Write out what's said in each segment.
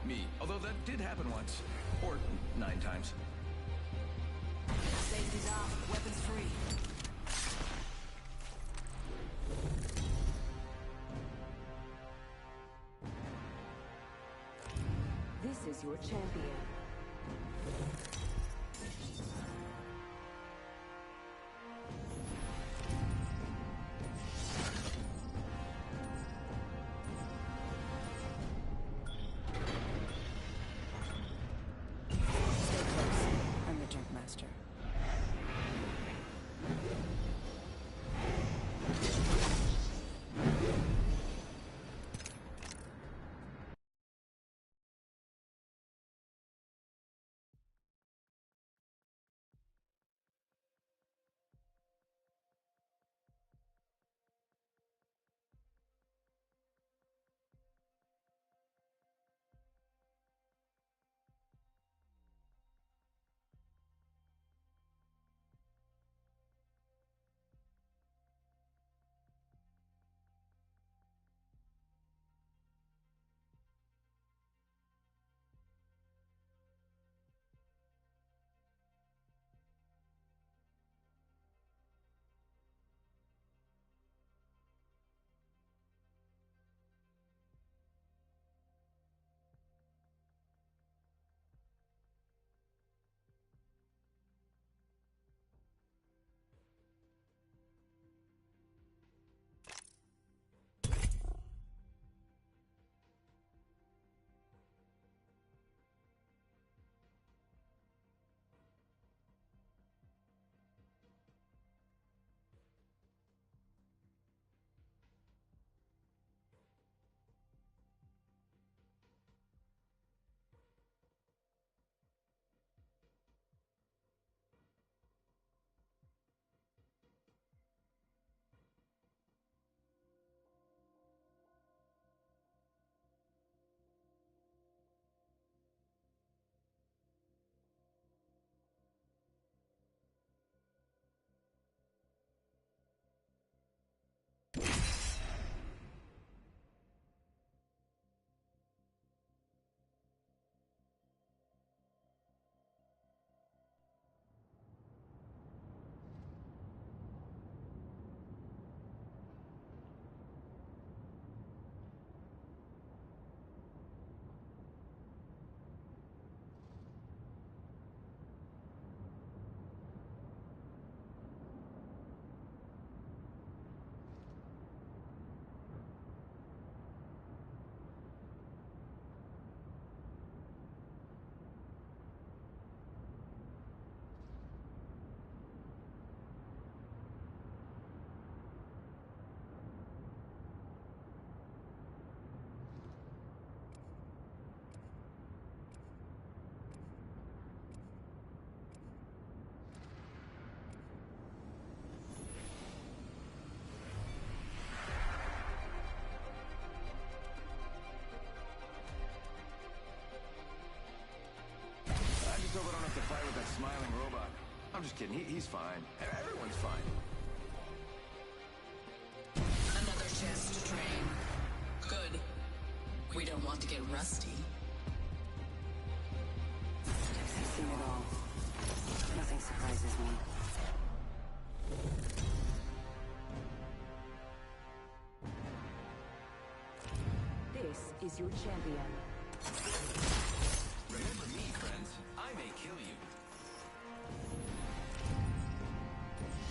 me. Although that did happen once. Or 9 times. Safety's off. Weapons free. This is your champion. I'm the Jump Master. Just hope I don't have to fight with that smiling robot. I'm just kidding. He's fine. Everyone's fine. Another chance to train. Good. We don't want to get rusty. I've seen it all. Nothing surprises me. This is your champion. Remember me, friends. I may kill you.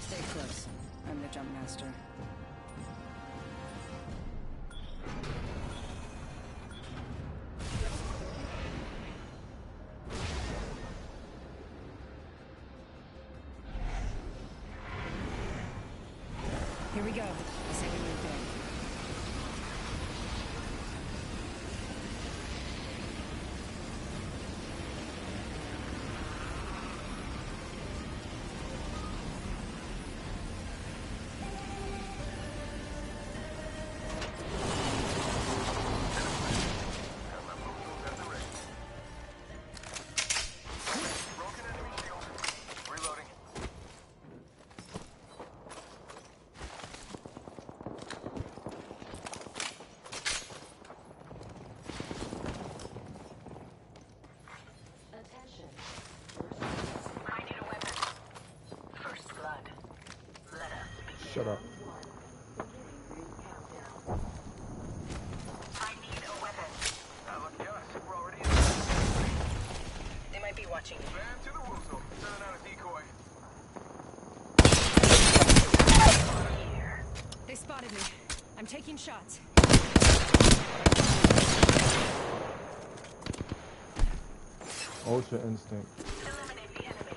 Stay close. I'm the Jump Master. Here we go. I say we move in. Shut up. I need a weapon. Lucky us. We're already in. They might be watching you. Man to the woozle. Sending out a decoy. Here. They spotted me. I'm taking shots. Ultra instinct. Eliminate the enemy.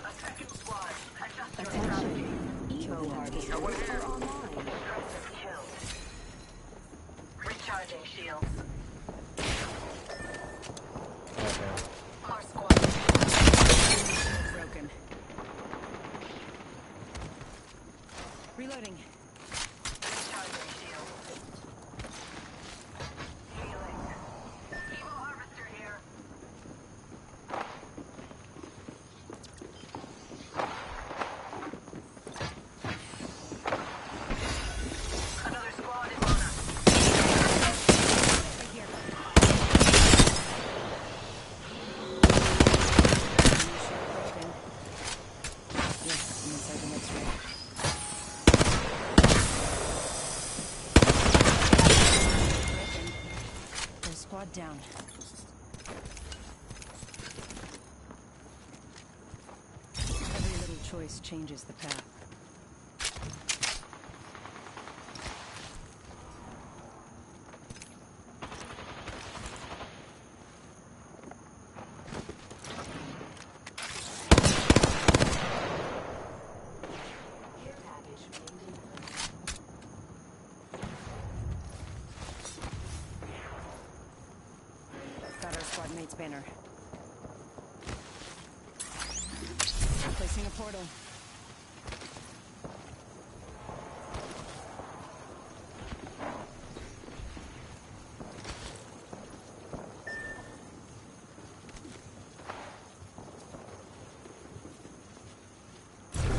A second squad. Adjust your strategy. Evo harvesters are online. Impressive kills. Recharging shields. Our squad. Broken. Reloading. Recharging shields. Healing. Evo harvester here. Another squad is on us. Right here. Broken. Yes, I'm inside the next ring. Broken. Full squad down. Every little choice changes the path. Got our squad mate's banner. Placing a portal.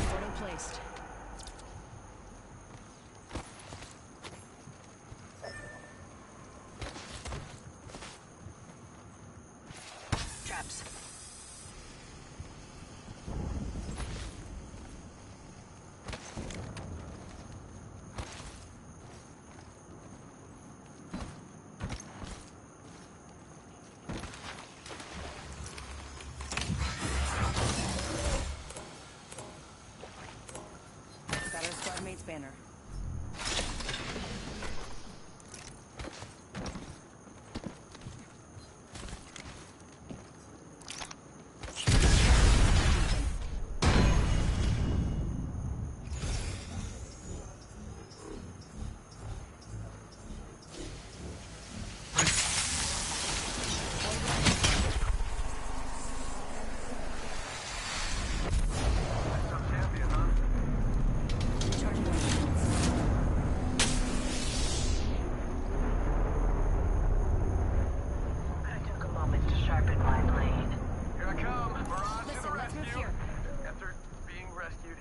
Portal placed. Traps. Got our squad mate's banner. Some champion, huh? Charging my shields. I took a moment to sharpen my blade. Here I come. Mirage to Listen, the let's move rescue. here. After being rescued.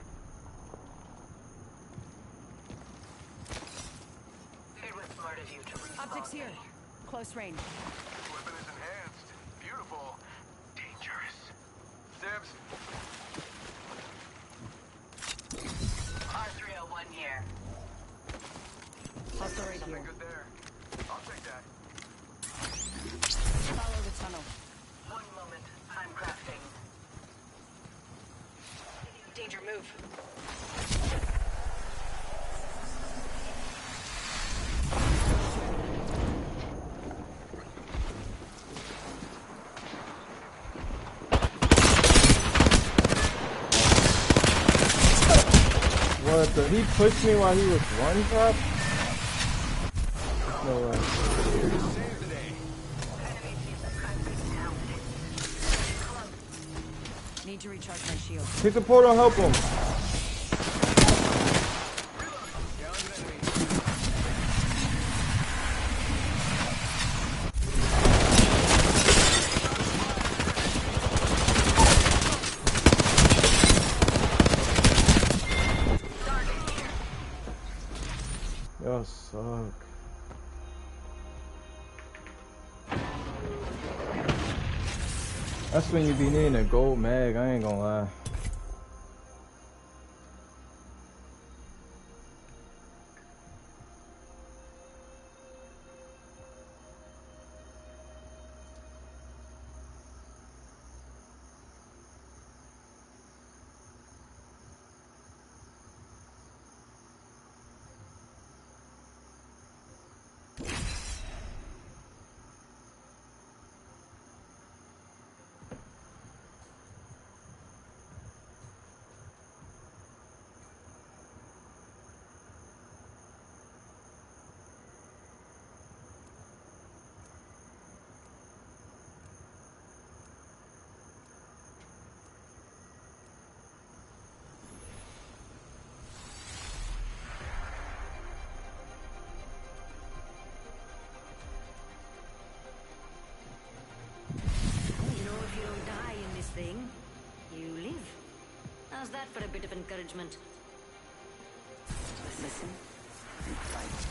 It was smart of you to respawn Optics here. me. Close range. Weapon is enhanced. Beautiful. Dangerous. Dibs. R301 here. Hostile right Something here. good there. I'll take that. Follow the tunnel. 1 moment. I'm crafting. Danger, move. What the? He pushed me while he was one shot? No way. Save the day. Enemy sees the presence now. Need to recharge my shield. Hit the portal, help him. Challenge an enemy. Y'all suck. That's when you be needing a gold mag, I ain't gonna lie. You know, if you don't die in this thing, you live. How's that for a bit of encouragement? Listen and fight.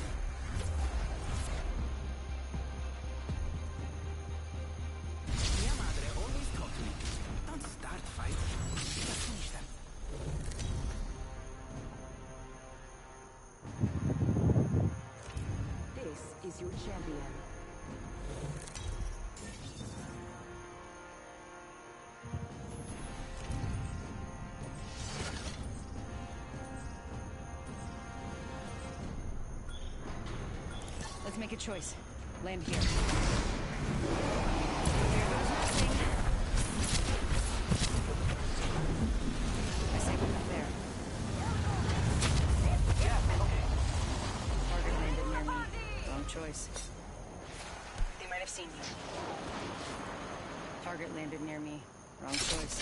Mia madre always taught me, don't start fights, just finish them. This is your champion. Let's make a choice. Land here. There goes nothing. I say we up there. Target landed near me. Wrong choice. They might have seen me. Target landed near me. Wrong choice.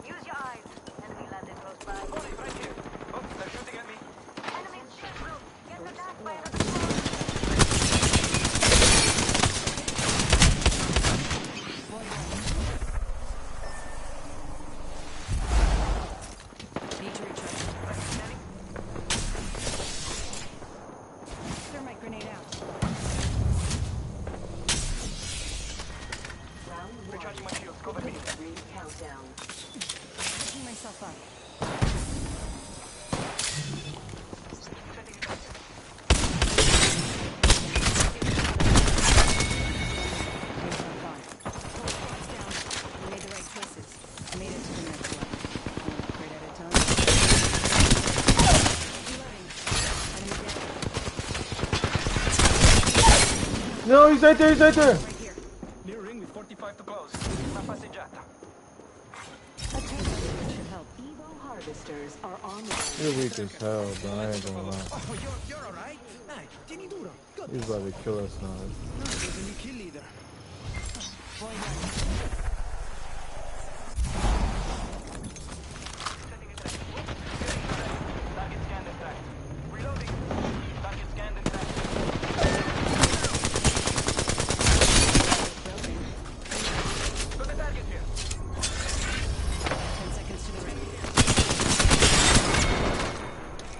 Use your eyes. Enemy landed close by. Oh, he's right here. Oh, they're shooting at me. Enemy ship room. Get attacked by another Need to recharge. Thermite grenade out. Recharging my shields. Cover me. Ring countdown. Picking myself up. Setting it up. Here's my car. Pull squads down. We made the right choices. Made it to the next level. One upgrade at a time. Reloading. Enemy dead. No, he's right there, he's right there! Right here. Near ring with 45 to close. Una passeggiata. Should help. Evo harvesters are online. You're weak as hell, bro, I ain't gonna lie. Oh, you're alright? Dai, tieni duro. Good. He's about to kill us now. No, there's a new kill leader. Setting it up. Target scanned and tracked. Reloading. Target scanned and tracked. Put the target here. 10 seconds to the ring.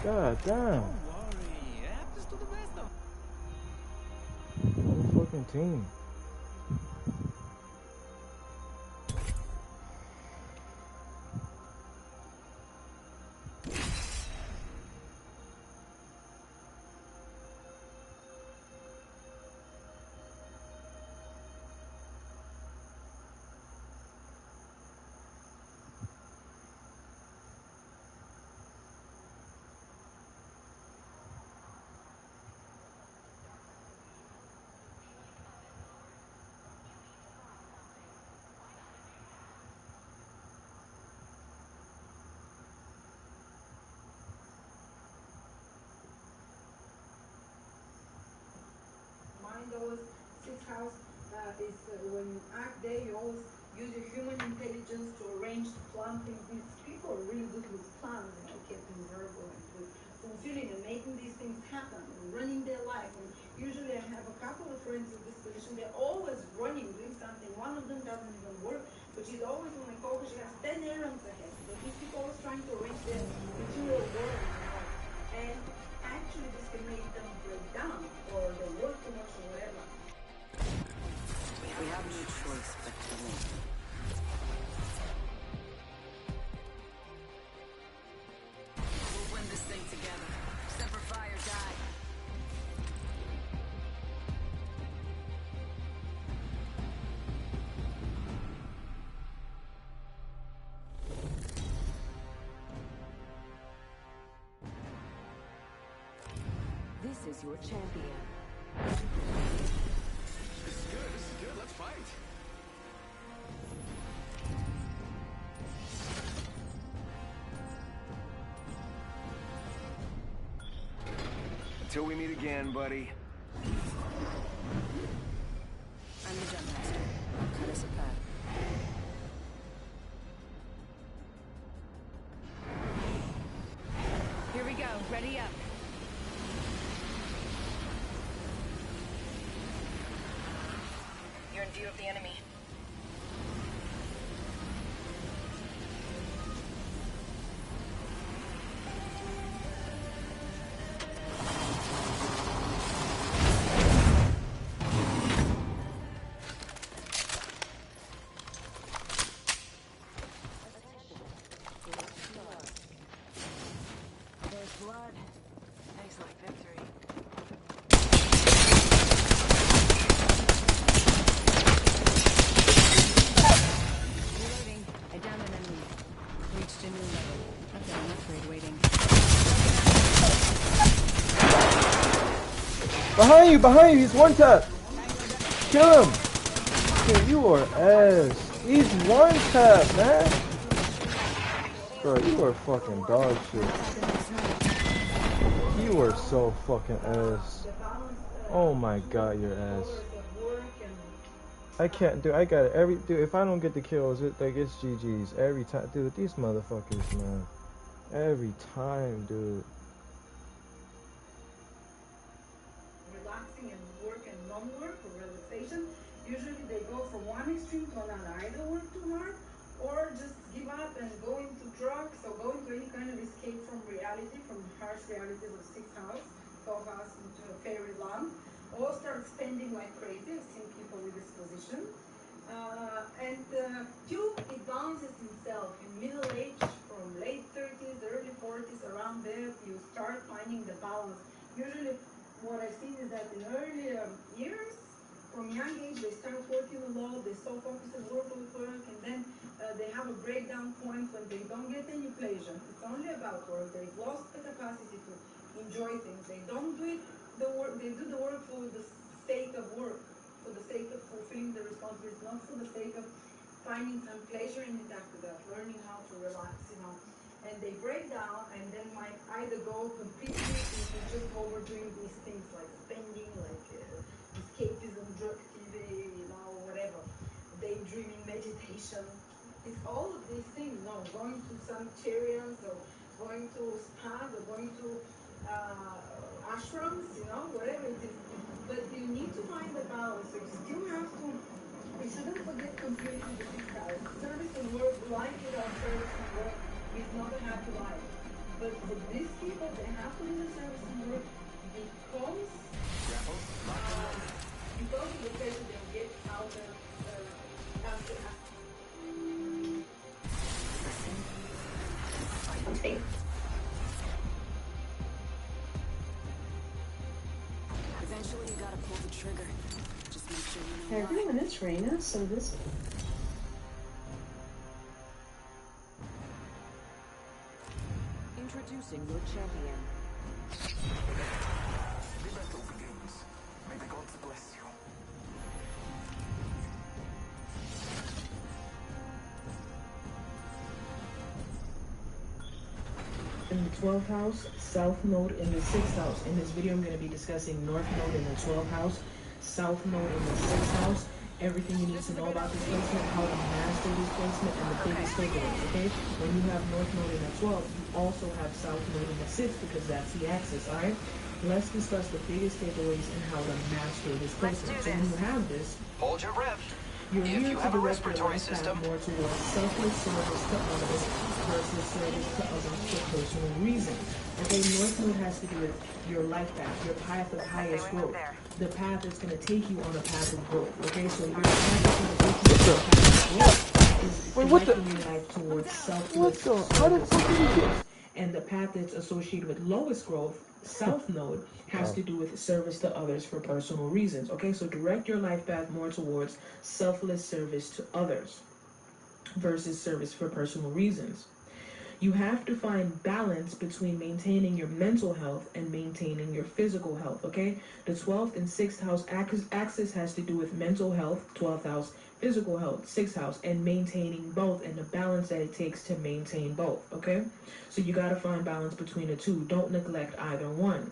God damn. Worry, happens to the best of Whole fucking team. Mind always sixth house is when you act there, you always use your human intelligence to arrange to plan things. These people are really good with plans, Captain Virgo, and with fulfilling and making these things happen and running their life. And usually I have a couple of friends in this position, they're always running, doing something. One of them doesn't even work, but she's always on the call because she has 10 errands ahead. But these people always trying to arrange their material world, And actually this can make choice but to live. We'll win this thing together. Semper Fi or die. This is your champion. This is good, let's fight. Until we meet again, buddy. I'm the jump master. Cut us a path. Here we go. Ready up. You're in view of the enemy. There's blood. Tastes like victory. Reloading. I downed an enemy. Reached a new level. I've got an upgrade waiting. Behind you, he's one tap. Kill him. Dude, you are ass. He's one tap, man. Bro, you are fucking dog shit. You are so fucking ass. Oh my god, you're ass. I can't, dude, I got it. Dude, if I don't get the kills, it's GG's every time. Dude, these motherfuckers, man. Every time, dude. Relaxing and work and non-work or relaxation, usually they go from one extreme to another. Either work too hard or just give up and go into drugs or go into any kind of escape from reality, from the harsh realities of 6th house, 12th house into a fairyland, or start spending like crazy. I've seen people with this position. Till it balances himself in middle age, from late 30s, early 40s, around there, you start finding the balance. Usually what I've seen is that in earlier years, from young age, they start working a lot, they so focused on work, and then they have a breakdown point when they don't get any pleasure. It's only about work. They've lost the capacity to enjoy things. They don't do it, the work, they do the work for the sake of work, for the sake of fulfilling the responsibilities, not for the sake of finding some pleasure in it after that, learning how to relax, and they break down and then might either go completely into just overdoing these things like spending, like escapism, drug TV, whatever, daydreaming, meditation. It's all of these things, going to sanitariums or going to spas or going to ashrams, whatever it is. But you need to find the balance. So you still have to, you shouldn't forget completely the 6th house. Service and work, life without service and work is not a happy life. But for these people, they have to do the service and work because of the pressure they get out of after. Eventually you gotta pull the trigger. Just make sure you know Hey everyone, it's Reina. So this Introducing your champion. The battle begins. May the gods bless you. in the 12th house, South Node in the 6th house. In this video, I'm going to be discussing North Node in the 12th house, South Node in the 6th house, everything you need to know about this placement, how to master this placement, and the biggest takeaways, okay? When you have North Node in the 12th, you also have South Node in the 6th because that's the axis, alright? Let's discuss the biggest takeaways and how to master this placement. So when you have this, Hold your breath. you're If here you to have a direct your respiratory lifestyle system, more towards selfless service to others versus service to others for personal reasons. Okay, North Node has to do with your life path, your path of highest growth. the path is going to take you on a path of growth. Okay, so your path is going to take you on a path of growth is Wait, what the? directing your life towards What selfless the? How the service fuck did he to get? others. And the path that's associated with lowest growth, South Node, has Oh. to do with service to others for personal reasons. Okay, so direct your life path more towards selfless service to others versus service for personal reasons. You have to find balance between maintaining your mental health and maintaining your physical health, okay? The 12th and 6th house axis has to do with mental health, 12th house, physical health, 6th house, and maintaining both and the balance that it takes to maintain both, okay? So you got to find balance between the two. Don't neglect either one.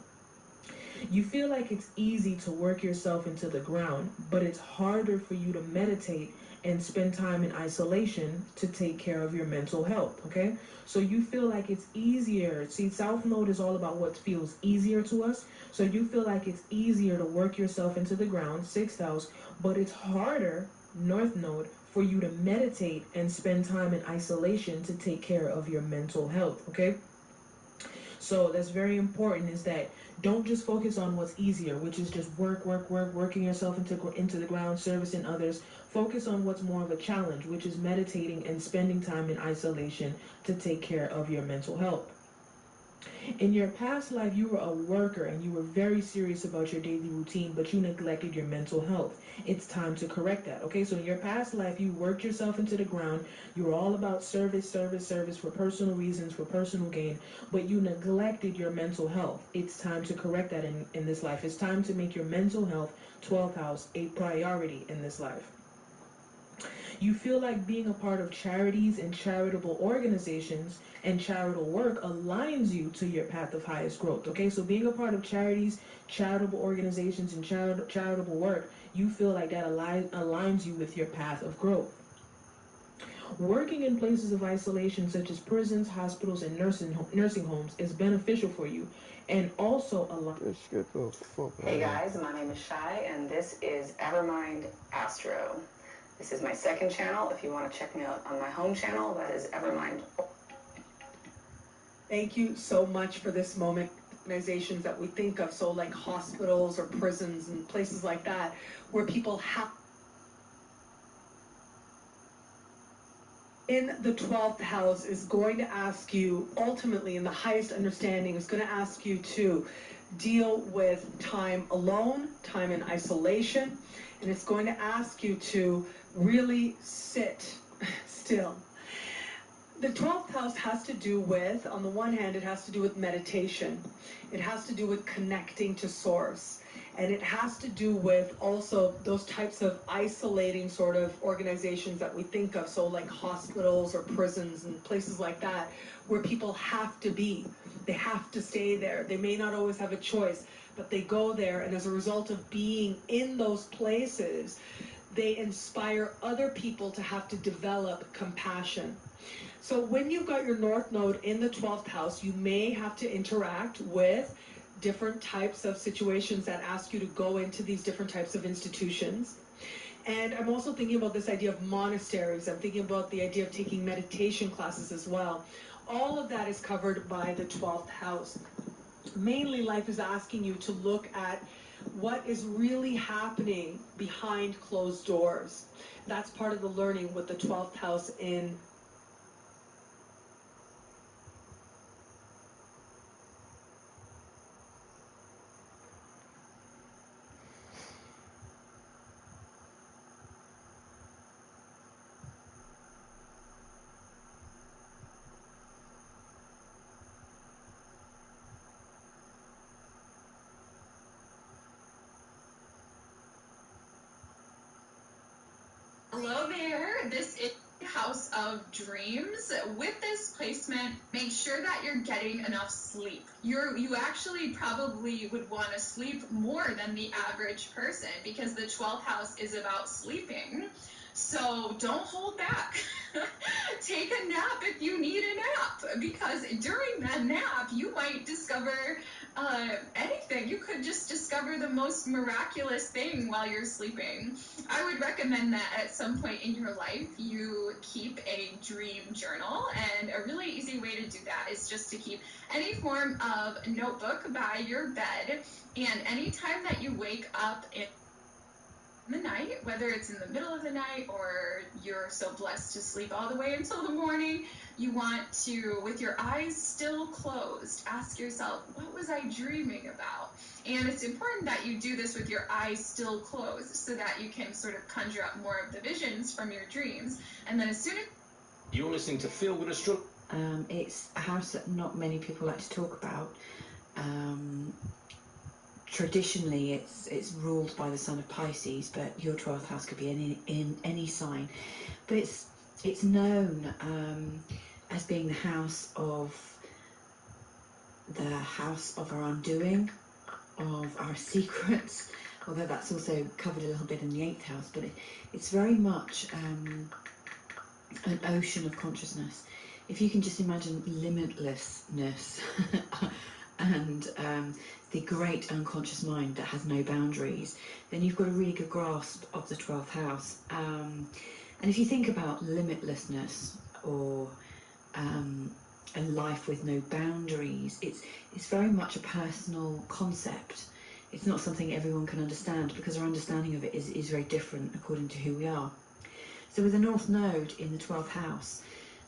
You feel like it's easy to work yourself into the ground, but it's harder for you to meditate and spend time in isolation to take care of your mental health, okay? So you feel like it's easier. See, South Node is all about what feels easier to us. So you feel like it's easier to work yourself into the ground, 6th house, but it's harder, North Node, for you to meditate and spend time in isolation to take care of your mental health, okay? So that's very important, is that don't just focus on what's easier, which is just working yourself into the ground, servicing others. Focus on what's more of a challenge, which is meditating and spending time in isolation to take care of your mental health. In your past life, you were a worker and you were very serious about your daily routine, but you neglected your mental health. It's time to correct that, okay? So in your past life, you worked yourself into the ground. You were all about service for personal reasons, for personal gain, but you neglected your mental health. It's time to correct that in this life. It's time to make your mental health, 12th house, a priority in this life. You feel like being a part of charities and charitable organizations and charitable work aligns you to your path of highest growth, okay? So being a part of charities, charitable organizations, and charitable work, you feel like that aligns you with your path of growth. Working in places of isolation such as prisons, hospitals, and nursing homes is beneficial for you and also Hey guys, my name is Shai, and this is Evermind Astro. This is my second channel. If you want to check me out on my home channel, that is Evermind. Thank you so much for this moment. Organizations that we think of, so like hospitals or prisons and places like that, where people have. In the 12th house is going to ask you, ultimately in the highest understanding, is going to ask you to deal with time alone, time in isolation, and it's going to ask you to really sit still. The 12th house has to do with, on the one hand, it has to do with meditation. It has to do with connecting to source. And it has to do with also those types of isolating sort of organizations that we think of, so like hospitals or prisons and places like that, where people have to be. They have to stay there. They may not always have a choice, but they go there, and as a result of being in those places, they inspire other people to have to develop compassion. So when you've got your North Node in the 12th house, you may have to interact with different types of situations that ask you to go into these different types of institutions. And I'm also thinking about this idea of monasteries. I'm thinking about the idea of taking meditation classes as well. All of that is covered by the 12th house. Mainly, life is asking you to look at what is really happening behind closed doors. That's part of the learning with the 12th house in Hello there, this is House of Dreams. With this placement, make sure that you're getting enough sleep. You actually probably would want to sleep more than the average person because the 12th house is about sleeping. So don't hold back. Take a nap if you need a nap, because during that nap, you might discover anything. You could just discover the most miraculous thing while you're sleeping. I would recommend that at some point in your life, you keep a dream journal. And a really easy way to do that is just to keep any form of notebook by your bed. And anytime that you wake up in the night, whether it's in the middle of the night or you're so blessed to sleep all the way until the morning, you want to, with your eyes still closed, ask yourself, what was I dreaming about? And it's important that you do this with your eyes still closed so that you can sort of conjure up more of the visions from your dreams. And then as soon as you're listening to Feel Good Astrology. It's a house that not many people like to talk about. Traditionally, it's ruled by the sun of Pisces, but your 12th house could be in any sign. But it's known as being the house of our undoing, of our secrets. Although that's also covered a little bit in the 8th house, but it's very much an ocean of consciousness. If you can just imagine limitlessness and the great unconscious mind that has no boundaries, then you've got a really good grasp of the 12th house. And if you think about limitlessness or a life with no boundaries, it's very much a personal concept. It's not something everyone can understand, because our understanding of it is very different according to who we are. So with the North Node in the 12th house,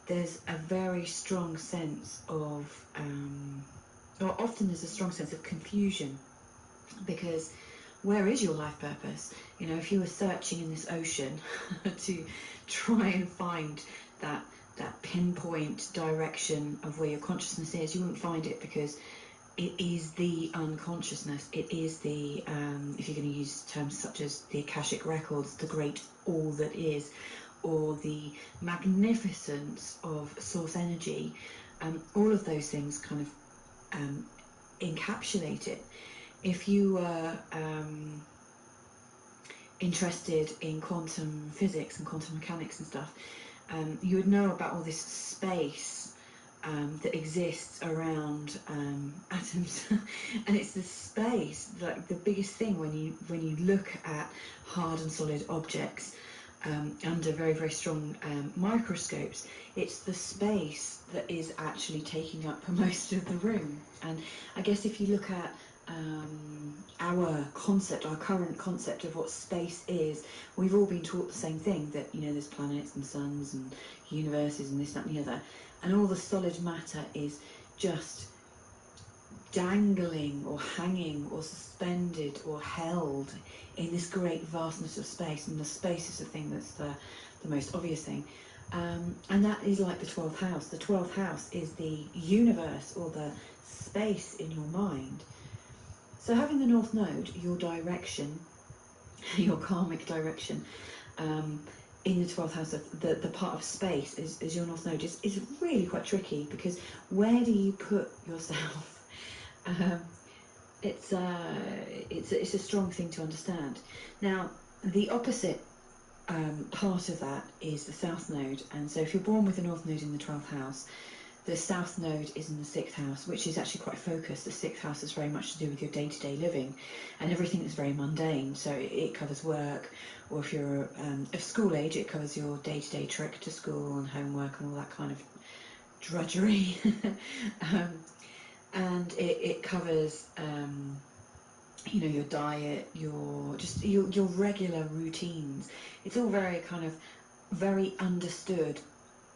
there's a very strong sense of or often there's a strong sense of confusion, because where is your life purpose? You know, if you were searching in this ocean to try and find that pinpoint direction of where your consciousness is, you wouldn't find it, because it is the unconsciousness. It is the, if you're going to use terms such as the Akashic Records, the great all that is, or the magnificence of source energy, all of those things kind of encapsulate it. If you were interested in quantum physics and quantum mechanics and stuff, you would know about all this space that exists around atoms. And it's the space, like the biggest thing when you look at hard and solid objects under very, very strong microscopes. It's the space that is actually taking up most of the room. And I guess if you look at our current concept of what space is, we've all been taught the same thing, that, you know, there's planets and suns and universes and this, that and the other, and all the solid matter is just dangling or hanging or suspended or held in this great vastness of space, and the space is the thing that's the most obvious thing. And that is like the 12th house. The 12th house is the universe, or the space in your mind. So having the North Node, your direction, your karmic direction, in the 12th house, the part of space is your North Node, is really quite tricky, because where do you put yourself? It's a strong thing to understand. Now, the opposite part of that is the South Node, and so if you're born with the North Node in the 12th house, the South Node is in the 6th house, which is actually quite focused. The 6th house is very much to do with your day-to-day living and everything that's very mundane. So it covers work, or if you're of school age, it covers your day-to-day trek to school and homework and all that kind of drudgery. And it covers, you know, your diet, your regular routines. It's all very kind of very understood.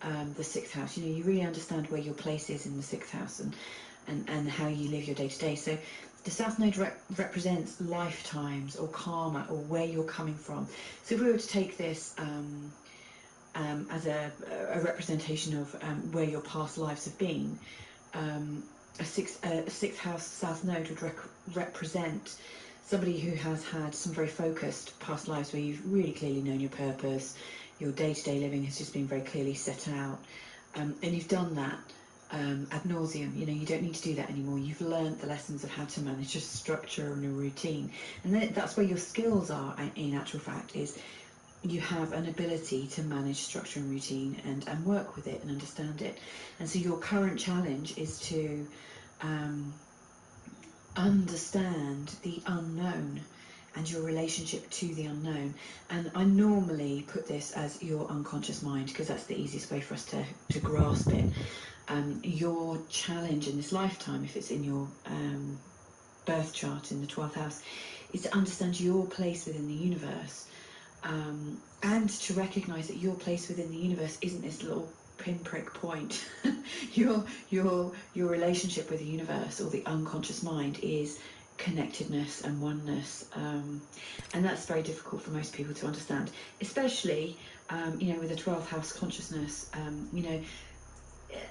The 6th house, you know, you really understand where your place is in the 6th house and how you live your day to day. So the South Node represents lifetimes or karma, or where you're coming from. So if we were to take this as a representation of where your past lives have been, a sixth house South Node would represent somebody who has had some very focused past lives where you've really clearly known your purpose. Your day-to-day living has just been very clearly set out, and you've done that ad nauseum. You know, you don't need to do that anymore. You've learned the lessons of how to manage a structure and a routine, and that's where your skills are. In actual fact, is you have an ability to manage structure and routine and work with it and understand it. And so your current challenge is to understand the unknown and your relationship to the unknown. And I normally put this as your unconscious mind, because that's the easiest way for us to grasp it. Your challenge in this lifetime, if it's in your birth chart in the 12th house, is to understand your place within the universe, and to recognize that your place within the universe isn't this little pinprick point. your relationship with the universe, or the unconscious mind, is connectedness and oneness, and that's very difficult for most people to understand, especially with a 12th house consciousness.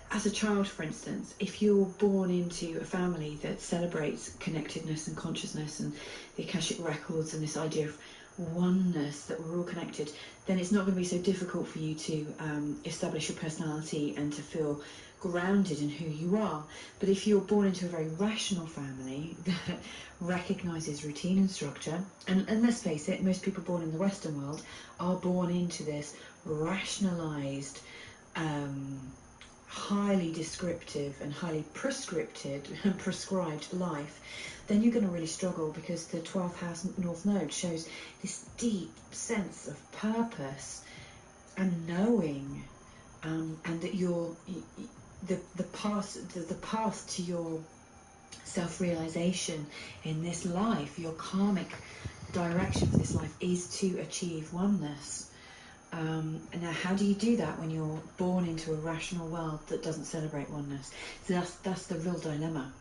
As a child, for instance, if you're born into a family that celebrates connectedness and consciousness and the Akashic records and this idea of oneness, that we're all connected, then it's not going to be so difficult for you to establish your personality and to feel grounded in who you are. But if you're born into a very rational family that recognises routine and structure, and let's face it, most people born in the Western world are born into this rationalised, highly descriptive and highly prescribed life, then you're going to really struggle, because the 12th house North Node shows this deep sense of purpose and knowing, and that the path to your self-realization in this life, your karmic direction for this life, is to achieve oneness. Now, how do you do that when you're born into a rational world that doesn't celebrate oneness? So that's the real dilemma.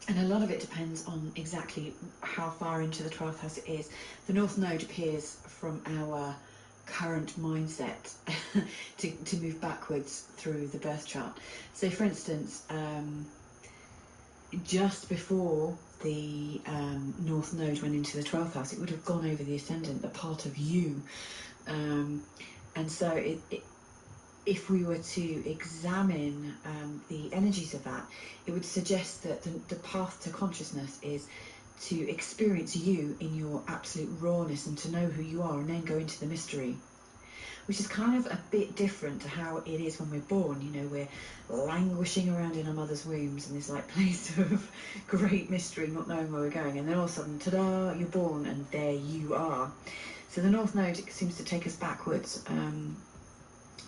And a lot of it depends on exactly how far into the 12th house it is. The North Node appears from our current mindset to move backwards through the birth chart. So, for instance, just before the North Node went into the 12th house, it would have gone over the ascendant, the part of you. And so if we were to examine the energies of that, it would suggest that the path to consciousness is to experience you in your absolute rawness and to know who you are, and then go into the mystery, which is kind of a bit different to how it is when we're born. We're languishing around in our mother's wombs in this place of great mystery, not knowing where we're going, and then all of a sudden, ta-da, you're born, and there you are. So the North Node seems to take us backwards,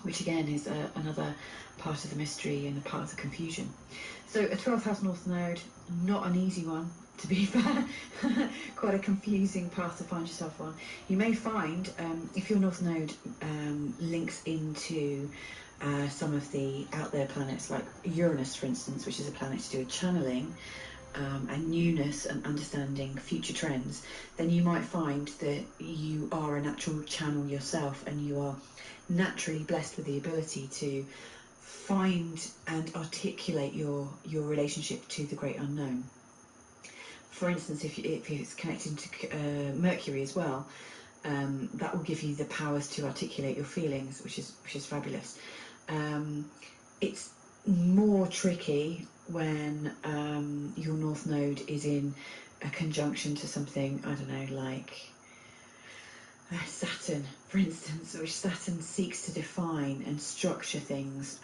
which again is another part of the mystery and a part of the confusion. So a 12th house North Node, not an easy one, to be fair. Quite a confusing path to find yourself on. You may find, if your North Node links into some of the out there planets, like Uranus, for instance, which is a planet to do with channeling and newness and understanding future trends, then you might find that you are a natural channel yourself, and you are naturally blessed with the ability to find and articulate your relationship to the great unknown. For instance, if it's connected to Mercury as well, that will give you the powers to articulate your feelings, which is fabulous. It's more tricky when your North Node is in a conjunction to something, I don't know, like Saturn, for instance, which Saturn seeks to define and structure things,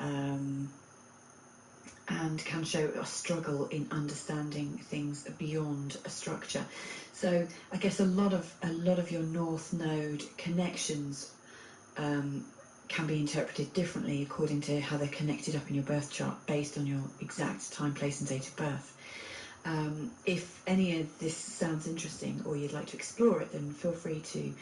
and can show a struggle in understanding things beyond a structure. So I guess a lot of your North Node connections can be interpreted differently according to how they're connected up in your birth chart, based on your exact time, place and date of birth. If any of this sounds interesting, or you'd like to explore it, then feel free to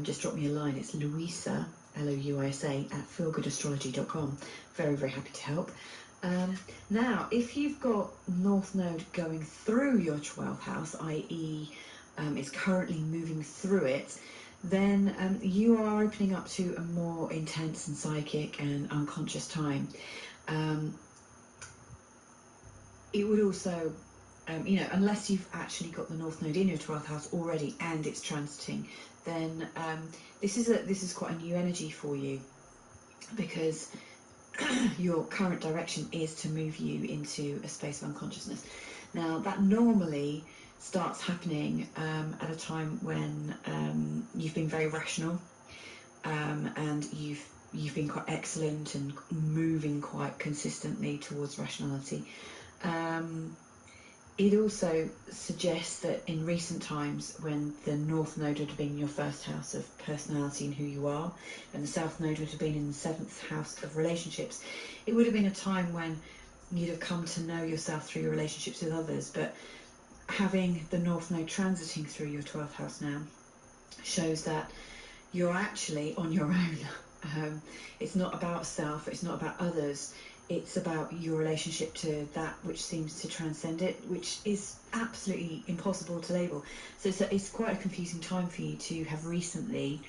just drop me a line. It's Louisa, Louisa, at feelgoodastrology.com. Very, very happy to help. Now, if you've got North Node going through your 12th house, i.e. it's currently moving through it, then you are opening up to a more intense and psychic and unconscious time. It would also, unless you've actually got the North Node in your 12th house already and it's transiting, then this is quite a new energy for you, because your current direction is to move you into a space of unconsciousness. Now, that normally starts happening at a time when you've been very rational, and you've been quite excellent and moving quite consistently towards rationality. It also suggests that in recent times, when the North Node would have been your first house of personality and who you are, and the South Node would have been in the 7th house of relationships, it would have been a time when you'd have come to know yourself through your relationships with others. But having the North Node transiting through your 12th house now shows that you're actually on your own. It's not about self, it's not about others. It's about your relationship to that which seems to transcend it, which is absolutely impossible to label. So it's quite a confusing time for you to have recently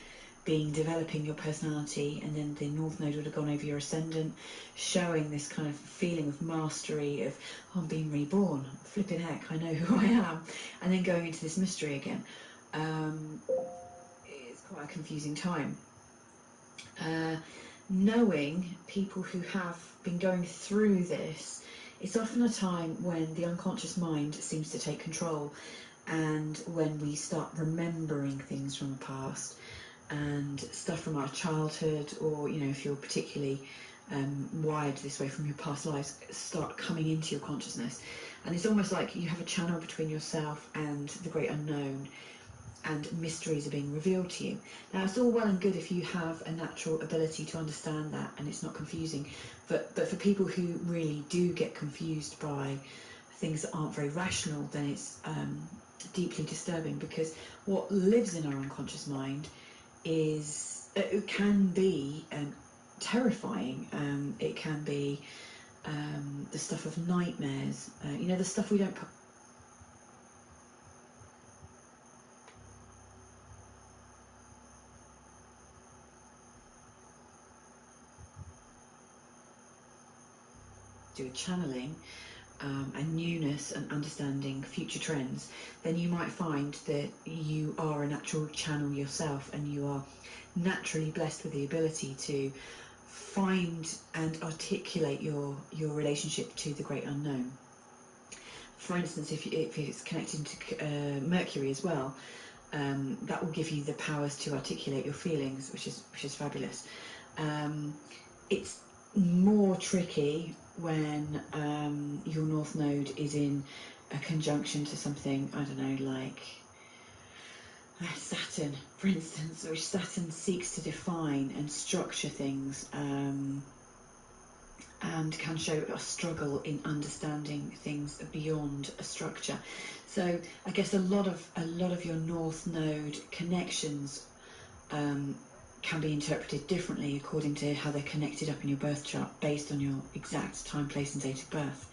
been developing your personality, and then the North Node would have gone over your ascendant, showing this kind of feeling of mastery of, oh, I'm being reborn, flipping heck, I know who I am, and then going into this mystery again. It's quite a confusing time. Knowing people who have been going through this, it's often a time when the unconscious mind seems to take control, and when we start remembering things from the past and stuff from our childhood, or if you're particularly wired this way from your past lives, start coming into your consciousness. And it's almost like you have a channel between yourself and the great unknown, and mysteries are being revealed to you. Now, it's all well and good if you have a natural ability to understand that and it's not confusing, but for people who really do get confused by things that aren't very rational, then it's deeply disturbing, because what lives in our unconscious mind it can be terrifying. It can be the stuff of nightmares, the stuff we don't put do a channeling and newness and understanding future trends, then you might find that you are a natural channel yourself, and you are naturally blessed with the ability to find and articulate your relationship to the great unknown. For instance, if it's connected to Mercury as well, that will give you the powers to articulate your feelings, which is fabulous. It's more tricky when your North Node is in a conjunction to something, I don't know, like Saturn, for instance, which Saturn seeks to define and structure things, and can show a struggle in understanding things beyond a structure. So I guess a lot of your North Node connections can be interpreted differently according to how they're connected up in your birth chart, based on your exact time, place and date of birth.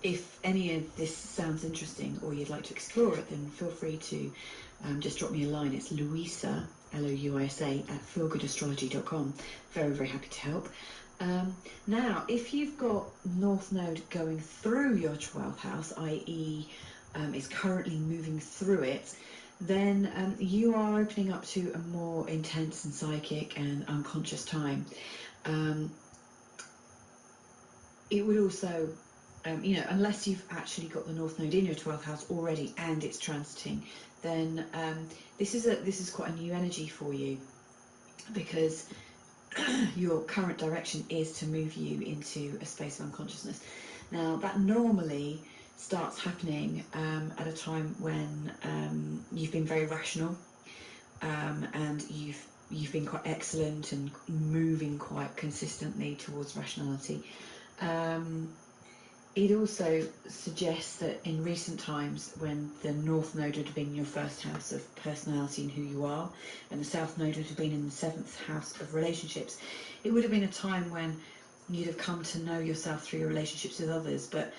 If any of this sounds interesting, or you'd like to explore it, then feel free to just drop me a line. It's Louisa, Louisa, at feelgoodastrology.com. Very, very happy to help. Now, if you've got North Node going through your 12th house, i.e. is currently moving through it, then you are opening up to a more intense and psychic and unconscious time. It would also, unless you've actually got the North Node in your 12th house already and it's transiting, then this is quite a new energy for you, because your current direction is to move you into a space of unconsciousness. Now, that normally starts happening at a time when you've been very rational, and you've been quite excellent and moving quite consistently towards rationality. It also suggests that in recent times, when the North Node would have been your first house of personality and who you are, and the South Node would have been in the 7th house of relationships, it would have been a time when you'd have come to know yourself through your relationships with others. But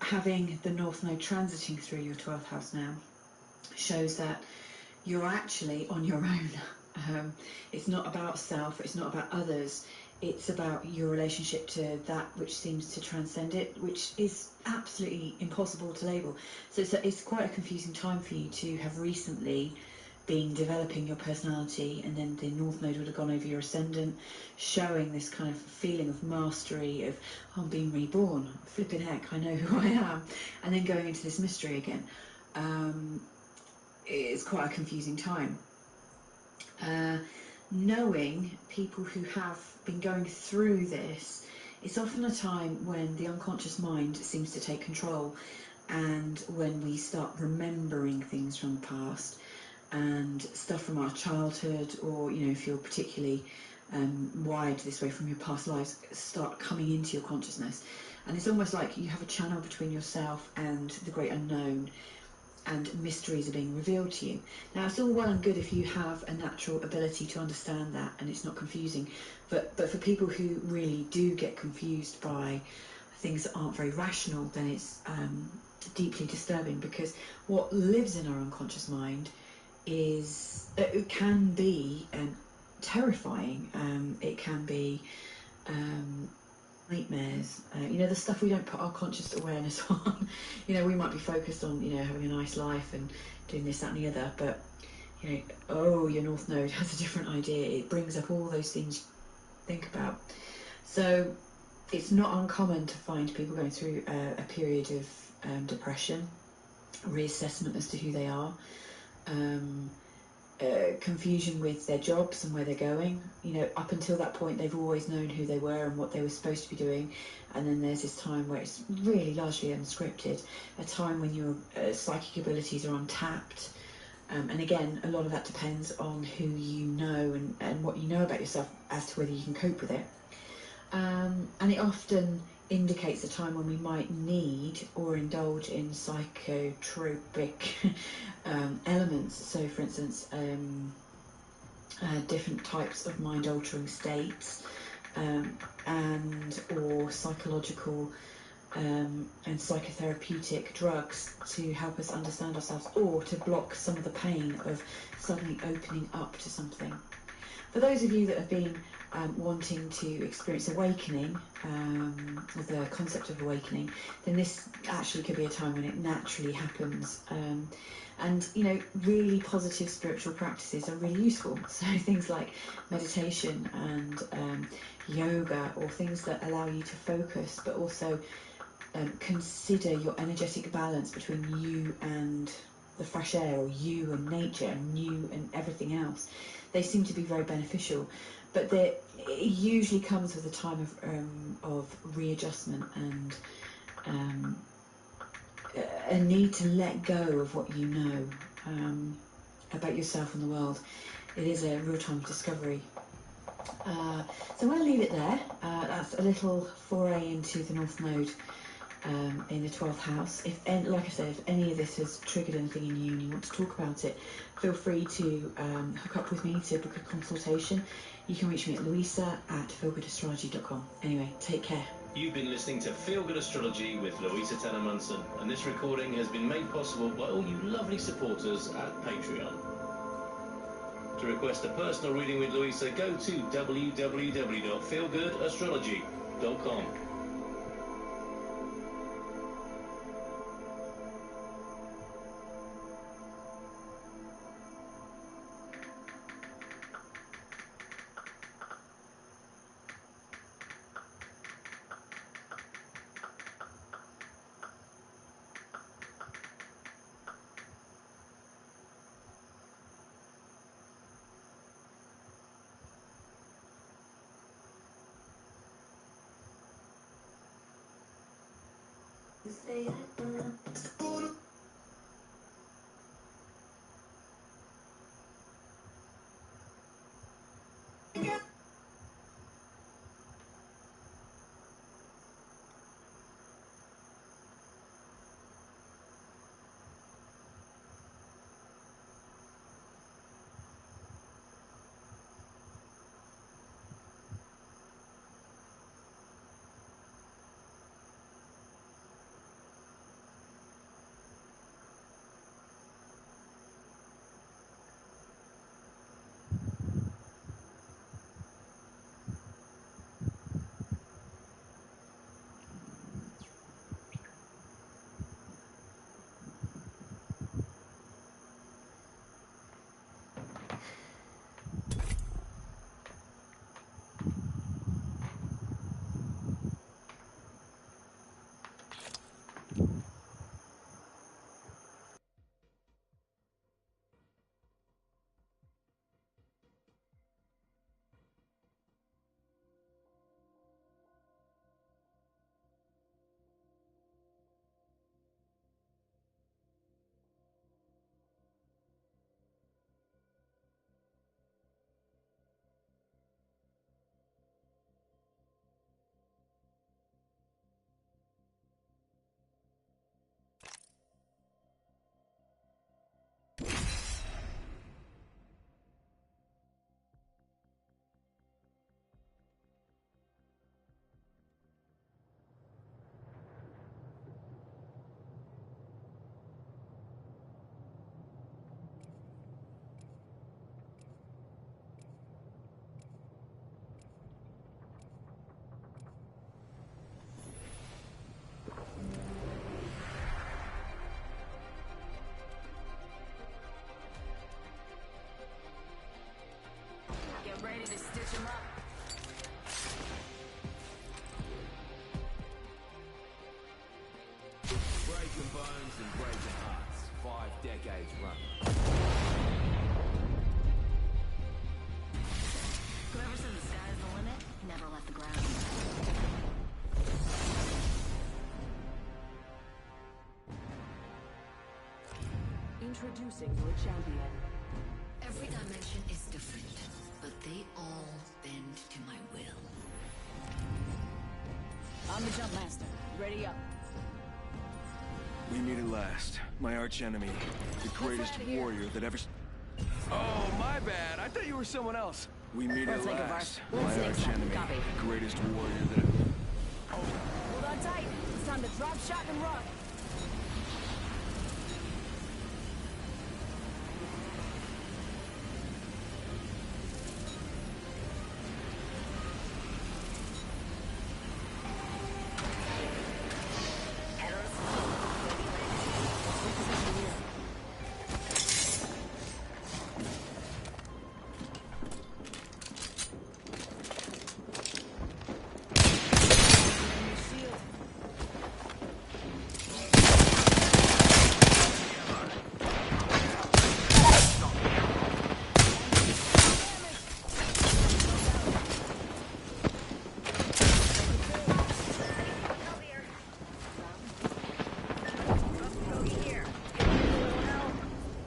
having the North Node transiting through your 12th house now shows that you're actually on your own. It's not about self, it's not about others. It's about your relationship to that which seems to transcend it, which is absolutely impossible to label. So it's quite a confusing time for you to have recently been developing your personality, and then the North Node would have gone over your ascendant, showing this kind of feeling of mastery of, oh, I'm being reborn, flipping heck, I know who I am, and then going into this mystery again. It's quite a confusing time. Knowing people who have been going through this, it's often a time when the unconscious mind seems to take control, and when we start remembering things from the past and stuff from our childhood, or, you know, if you're particularly wired this way from your past lives, start coming into your consciousness. And it's almost like you have a channel between yourself and the great unknown, and mysteries are being revealed to you. Now, it's all well and good if you have a natural ability to understand that and it's not confusing, but for people who really do get confused by things that aren't very rational, then it's deeply disturbing, because what lives in our unconscious mind is, it can be terrifying. It can be nightmares, you know, the stuff we don't put our conscious awareness on. You know, we might be focused on, you know, having a nice life and doing this, that and the other, but, you know, oh, your North Node has a different idea. It brings up all those things you think about. So it's not uncommon to find people going through a period of depression, reassessment as to who they are, confusion with their jobs and where they're going. You know, up until that point they've always known who they were and what they were supposed to be doing, and then there's this time where it's really largely unscripted, a time when your psychic abilities are untapped, and again, a lot of that depends on who you know and what you know about yourself as to whether you can cope with it. And it often indicates a time when we might need or indulge in psychotropic elements. So, for instance, different types of mind-altering states, and or psychological and psychotherapeutic drugs to help us understand ourselves, or to block some of the pain of suddenly opening up to something. For those of you that have been wanting to experience awakening, or the concept of awakening, then this actually could be a time when it naturally happens. And, you know, really positive spiritual practices are really useful. So things like meditation and yoga, or things that allow you to focus, but also consider your energetic balance between you and the fresh air, or you and nature, and you and everything else. They seem to be very beneficial, but it usually comes with a time of readjustment and a need to let go of what you know about yourself and the world. It is a real time of discovery. So I'm going to leave it there. That's a little foray into the North Node in the 12th house. Like I said, if any of this has triggered anything in you and you want to talk about it, feel free to hook up with me to book a consultation. You can reach me at louisa@feelgoodastrology.com. Anyway, take care. You've been listening to Feel Good Astrology with Louisa Tanner Munson, and this recording has been made possible by all you lovely supporters at Patreon. To request a personal reading with Louisa, go to www.feelgoodastrology.com. broken bones and breaking hearts. 5 decades running. Whoever said the sky's the limit never left the ground. Introducing your champion. Every dimension is different, but they all bend to my will. I'm the jump master. Ready up. We meet at last. My arch enemy, the greatest outta here. warrior that ever. Oh, my bad. I thought you were someone else. We meet Let's at think of last. our- My let's think arch something. enemy, Copy. the greatest warrior that. Hold on tight. It's time to drop shot and run.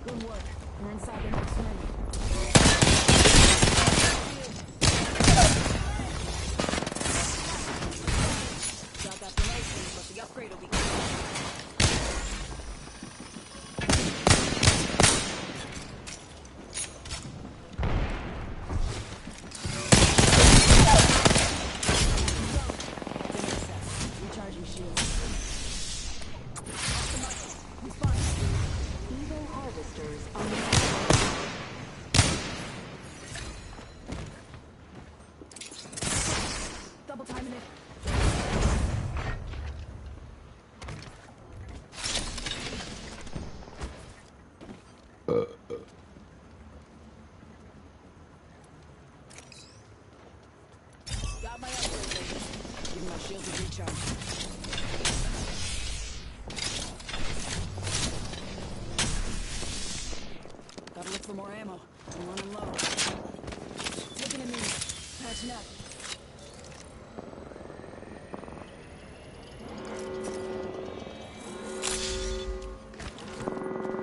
Good work. We're inside the next ring. Got that promotion, but the upgrade will be recharging shields. Evil harvesters on the Double timing it. Got my upgrade, ladies. Giving my shields a recharge. Gotta look for more ammo. I'm running low. Taking a minute. Patching up.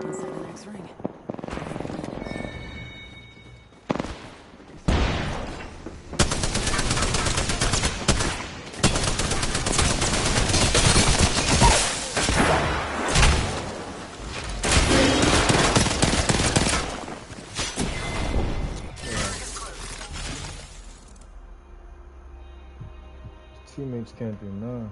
Inside the next ring. Teammates can't do none.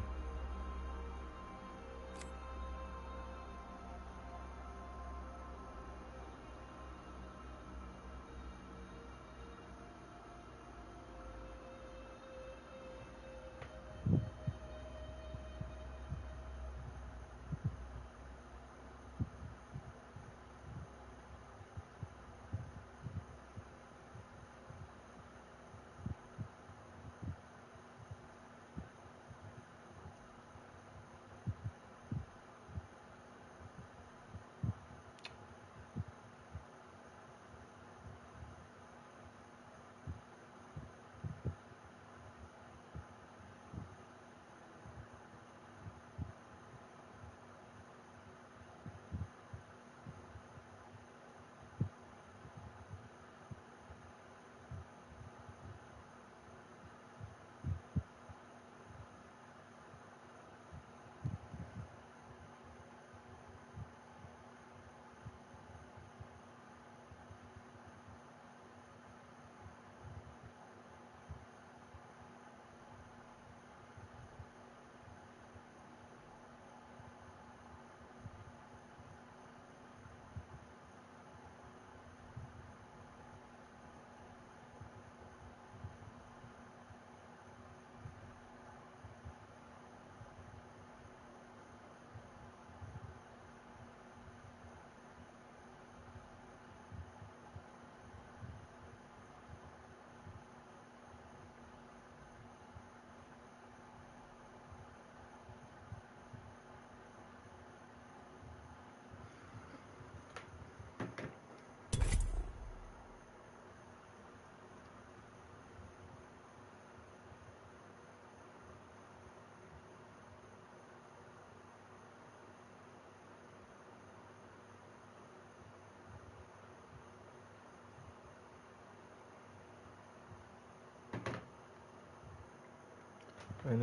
And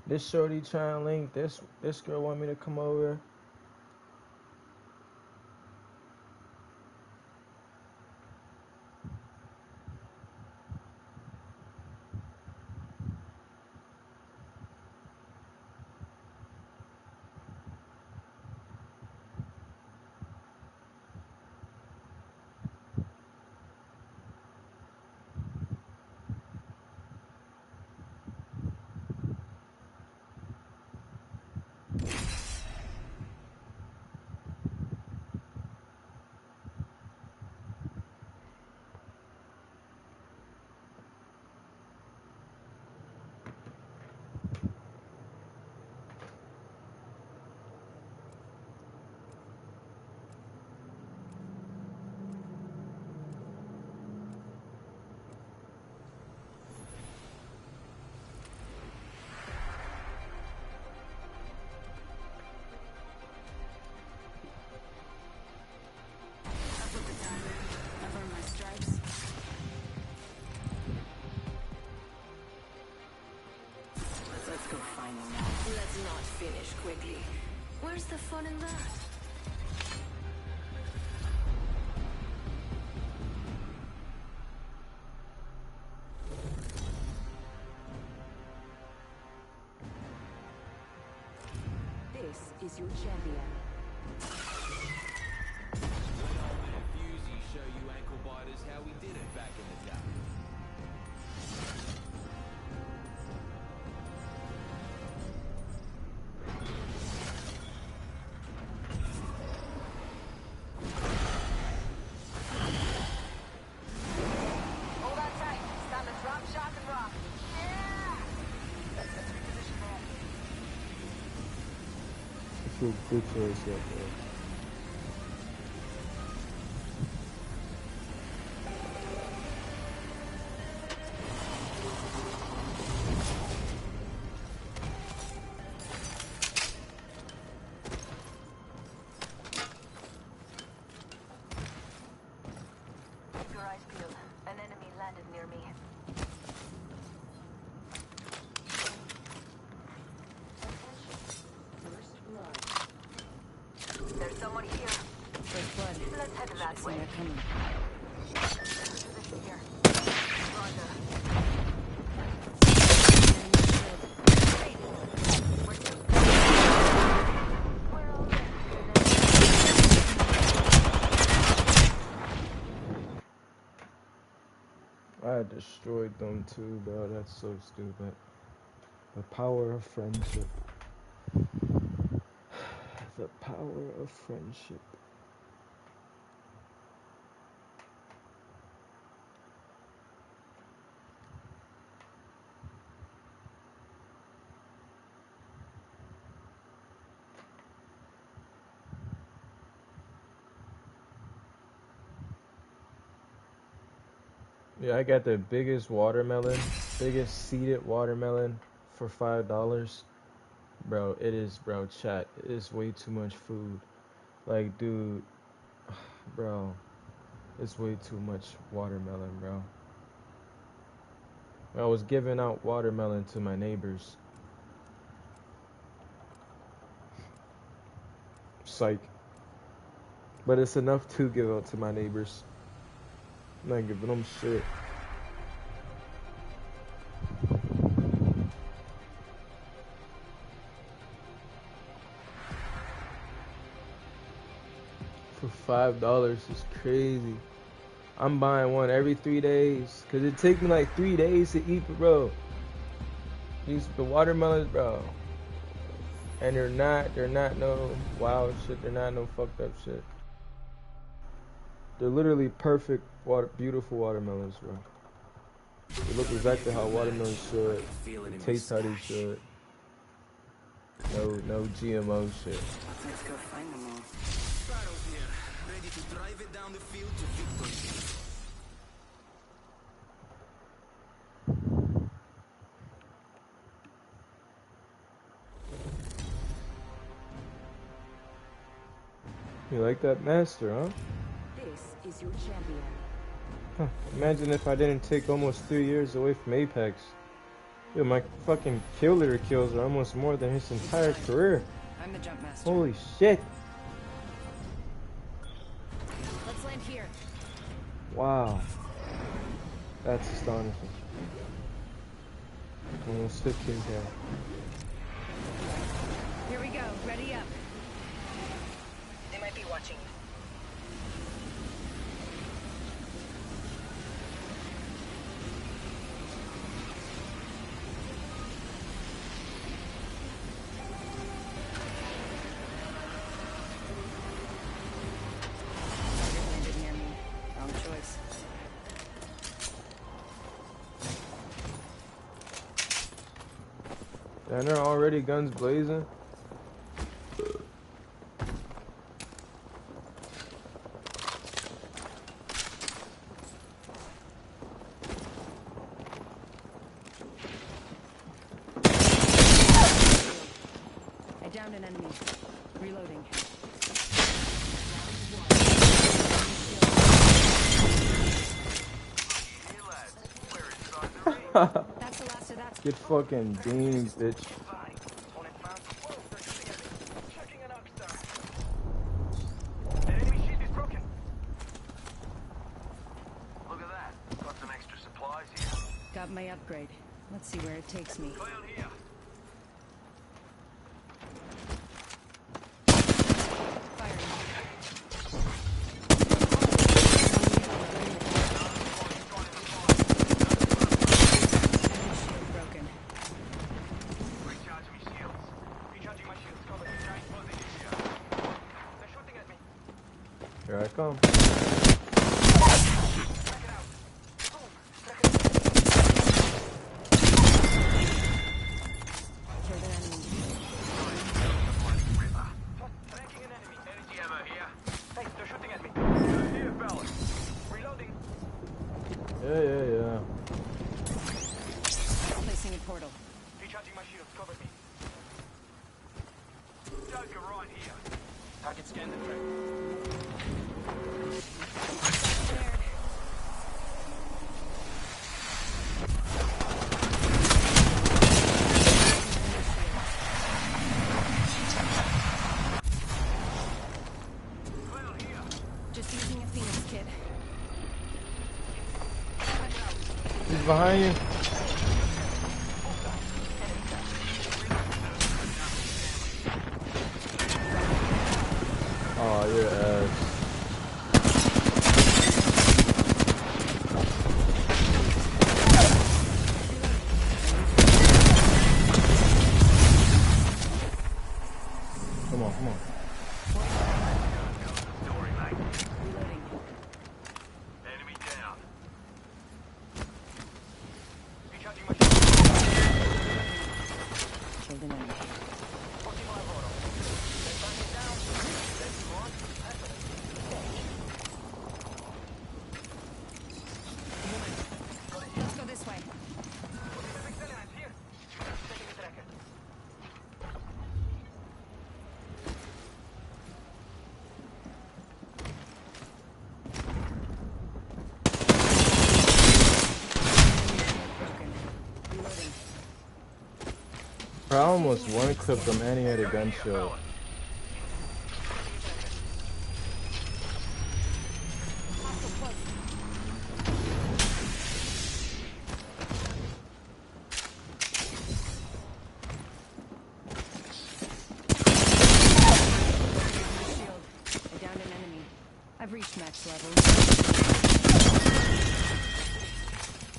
this shorty trying to link. This girl want me to come over. Let's not finish quickly. Where's the fun in that? This is your champion. Fusey show you ankle biters how we did it back in the day. Hold on tight. It's time to drop, shock, and rock. Yeah! Let's reposition, man. Good choice, yeah, bro. Keep your eyes peeled. An enemy landed near me. There's someone here. First blood. Let's head that Should've way. seen that coming. Position here. Roger. I destroyed them too, bro. That's so stupid. The power of friendship. The power of friendship. Yeah, I got the biggest seeded watermelon for $5. Bro, it is, bro, chat. It is way too much food. Like, dude, bro, it's way too much watermelon, bro. I was giving out watermelon to my neighbors. Psych. But it's enough to give out to my neighbors. I'm not giving them shit. For $5 is crazy. I'm buying one every 3 days. Cause it takes me like 3 days to eat, bro. The watermelons, bro. And they're not no wild shit. They're not no fucked up shit. They're literally perfect, beautiful watermelons, bro. They look exactly how watermelons should. They taste how they should. No GMO shit. Let's go find them all. Battles here, ready to drive it down the field to victory. You like that master, huh? This is your champion. Huh. Imagine if I didn't take almost 3 years away from Apex. Dude, my fucking kill leader kills are almost more than his entire career. I'm the jump master. Holy shit. Let's land here. Wow. That's astonishing. Almost 15K. Here we go. Ready up. They might be watching you. Target landed near me. Wrong choice. And they're already guns blazing. I downed an enemy. Reloading. That's the last of that. Get fucking beamed, bitch. Got my upgrade. Let's see where it takes me. Here I come. Yeah. Placing a portal. Recharging my shields, cover me. Joker right here. Target scan the track. Just using a Phoenix kit. He's behind you. Oh, your ass. Come on. Enemy down. Killed an enemy. Let's go this way. I almost one-clipped him and he had a gunshot. I downed an enemy. I've reached max level.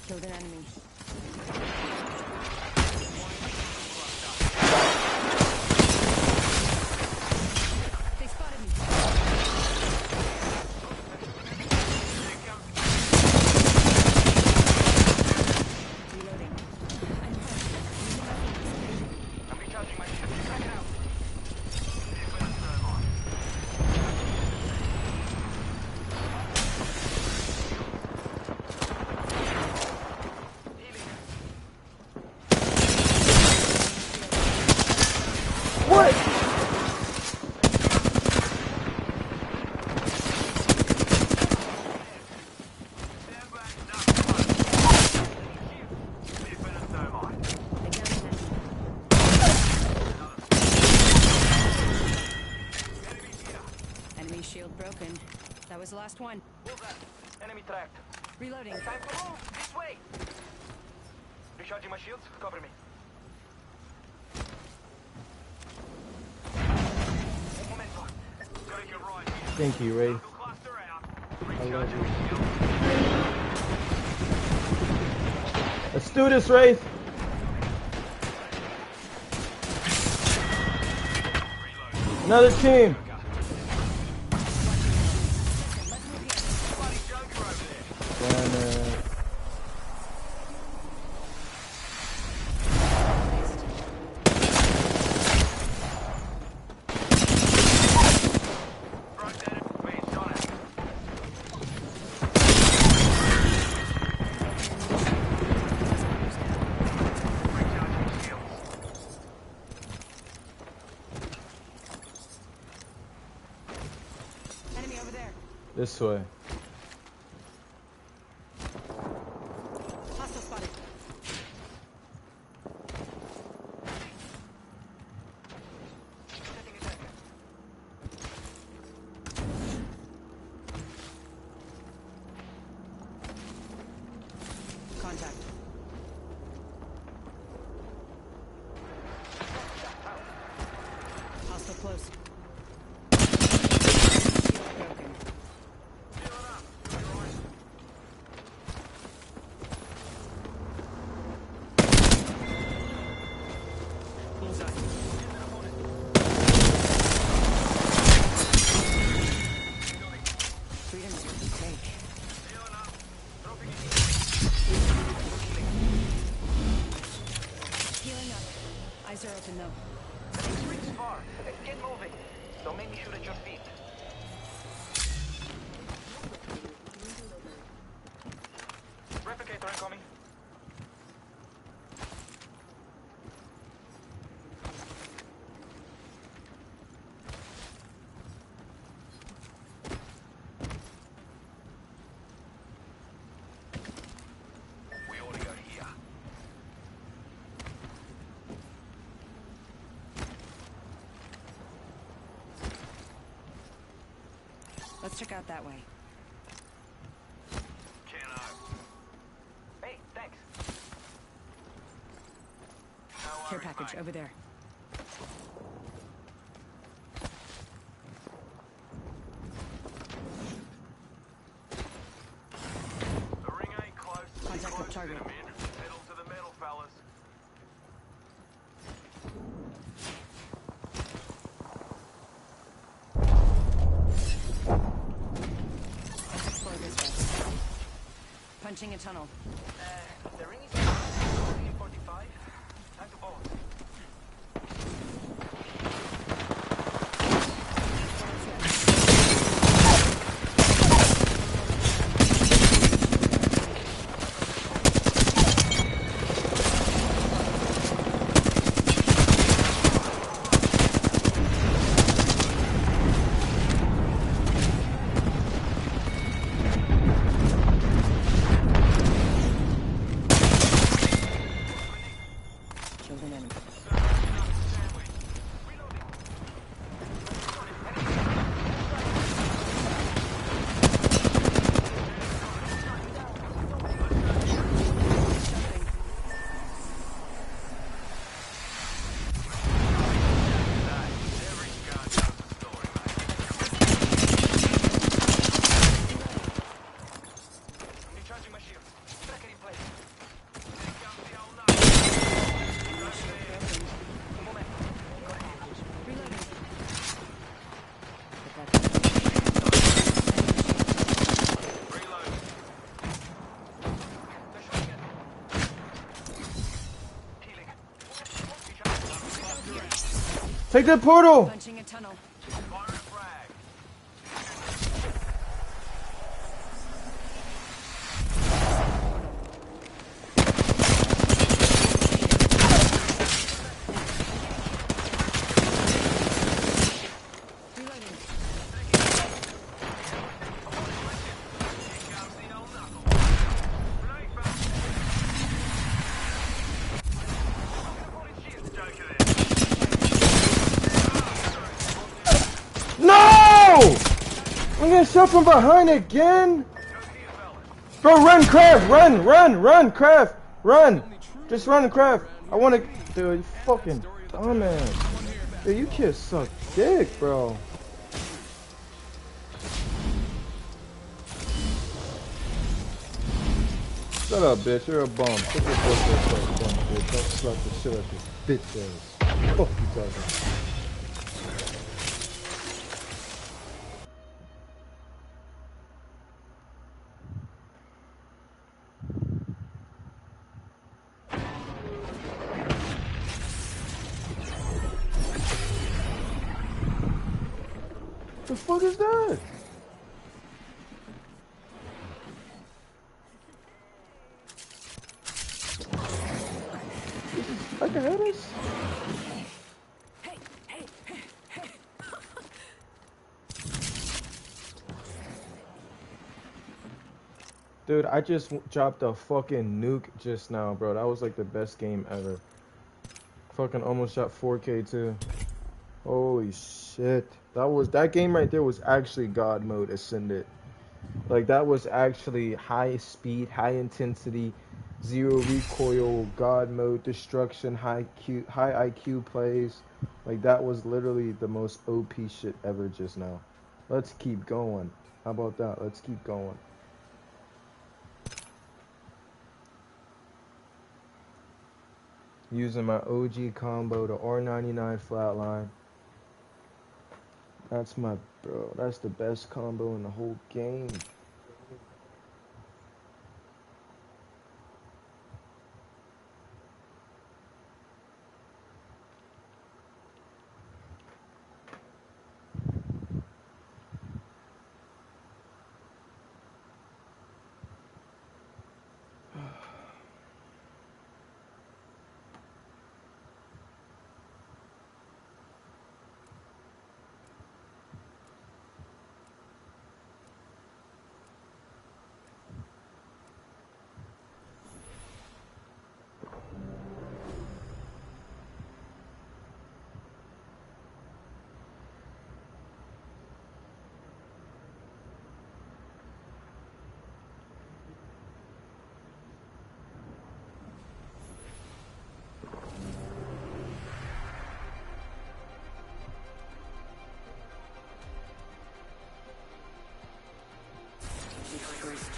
Killed an enemy. They spotted me. Reloading. I'm recharging my shields. Check it out. That was the last one. Move that. Enemy tracked. Reloading. Time to move. This way. Recharging my shields. Cover me. Un momento. Gotta get right here. Thank you, Ray. Cluster out. I love Recharging you. my shields. Let's do this, Wraith. Another team. Damn it. Enemy over there. This way. Hostile spotted. Contact. Hostile close. Broken. Freedom is what you take. Healing up. Eyes are open though. This ring's far. Get moving. Don't make me shoot at your feet. Replicator incoming. We ought to go here. Let's check out that way. Hey, thanks. Care package over there. The ring ain't close. Contact with target. Pedal to the metal, fellas. Let's explore this way. Punching a tunnel. The ring is in 45. Time to bolt. Killed an enemy. Recharging my shields. Tracker in place. Reloading. Take that portal. Punching a tunnel. I'm getting shot from behind again. Bro, run, Kraft, run, Kraft, run. Just run, Kraft. I want to, dude. You fucking dumbass. Dude, you kids suck dick, bro. Shut up, bitch. You're a bum. Shut your bullshit up, bum, bitch. Don't slap the shit out your bitch ass. Fuck you talking about. The fuck is that? I can hear this. Dude, I just dropped a fucking nuke just now, bro. That was like the best game ever. Fucking almost shot 4K too. Holy shit. That game right there was actually God mode Ascended. Like that was actually high speed, high intensity, zero recoil, God mode destruction, high IQ plays. Like that was literally the most OP shit ever just now. Let's keep going. How about that? Let's keep going. Using my OG combo, the R99 flatline. That's my, bro, that's the best combo in the whole game.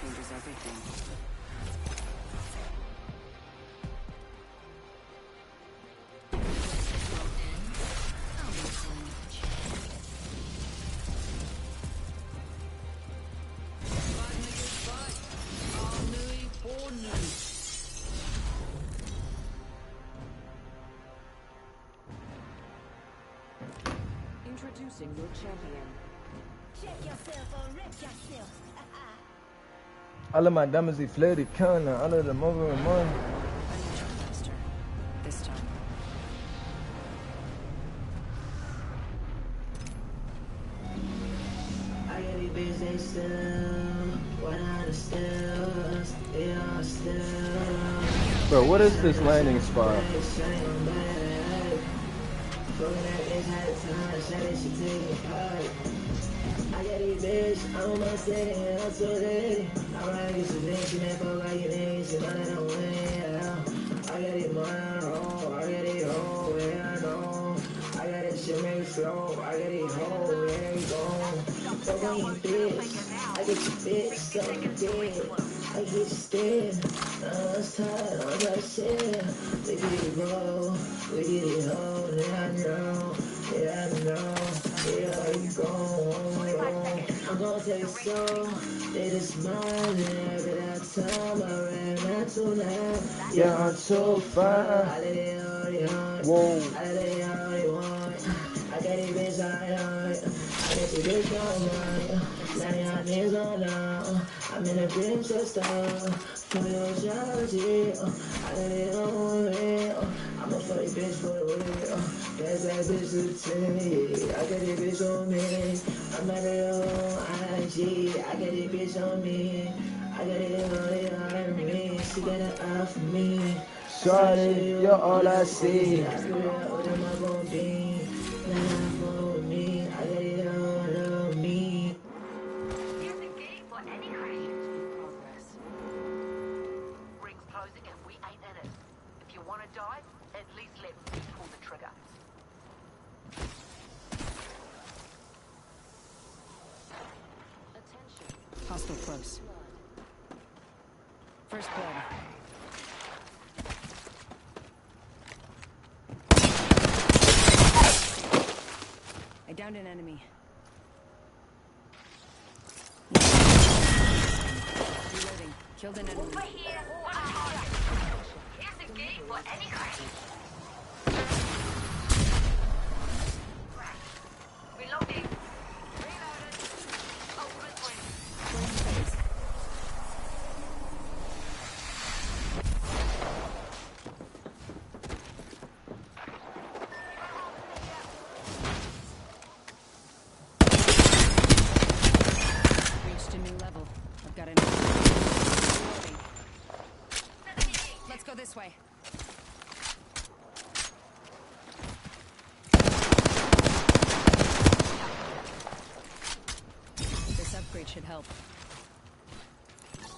Changes everything. Introducing your champion. Check yourself or wreck yourself. Alle my dames die flirty können, alle the mother and mine. Faster. This time. I got it busy still. What are the stills? They are still. Bro, what is this landing spot? I got it, bitch. I'm on my city and I'm so ready. I'm ready to bitch and fuck like you niggas and I don't win. I got it, man. Oh, I got it, oh, yeah, I know. I got it, shit, make flow. I got it, oh, yeah, we go. Fuck on you, bitch. I get your bitch, so dead. I get you dead. Now it's time, I'm that shit. We get it, bro. We get it, oh, yeah, I know. Yeah, I know. Yeah, you go. I'm gonna take it slow. They just smiling every time I ran out tonight. Yeah, I'm so fine. I let it all you want. Whoa. I let it all you want. I got it, bitch, I got the bitch on mine. 99 years old now. I'm in a dream sister. For your geology. I let it on me. I'm a funny bitch for the real. That's that bitch to me. I got it, bitch on me. I'm at it on IG. I got it, bitch on me. I got it on me. She got it out for me. Shawty, you're all I see. I feel what am I gonna be? Now for me. I got it all on me. you want to die, at least let me pull the trigger. Hostile close. First blood. I downed an enemy. Reloading. Killed an enemy. Over here, on target. Here's the gate for any kind. Reloading. Reloaded. Ultimate win. Reached a new level. I've got an. Let's go this way. This upgrade should help.